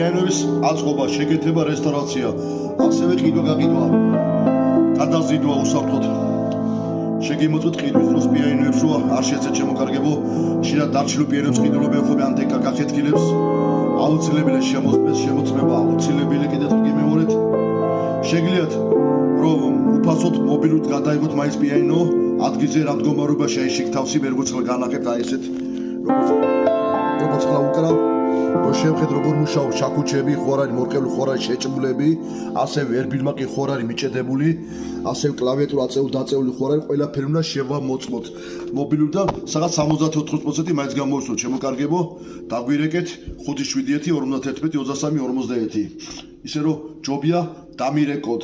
პიანინოების აწყობა, შეკეთება, რესტავრაცია, ასევე ყიდვა-გაყიდვა, გადაზიდვა უსაფრთხოდ. შეგიმოწვეთ ყიდვის დროს პიანინოებს, რომ არ შეეცეთ შემოკარგებო, ხშირად დარჩილო პიანინოებს ყიდულობენ ხოლმე ანტეკა გახეთქილებს. აუცილებელია შემოწმება, აუცილებელი კიდევ გიმეორეთ. შეგიძლიათ რომ უფასოდ მობილურად გადაიღოთ მაინც პიანინო, ადგილზე რა მდგომარეობაში აი შეგთავსი ვერ გუცხლა განახებთ აი ესეთ როგორც ხლა უკრავ შევხედ როგორ მუშაობს შაქუჩები, ხوارარი, მორკელი ხوارარი შეჭმულები, ასევე ერბილმაკი ხوارარი მიჭედებული, ასევე კლავიატურა დაწეული ხوارარი, ყველაფერი უნდა შევამოწმოთ. მობილურიდან სადღაც 70-80% მაინც გამოვისვოთ შემოკარგებო, დაგვირეკეთ 571 51 23 21. ისე რომ ჯობია დამირეკოთ.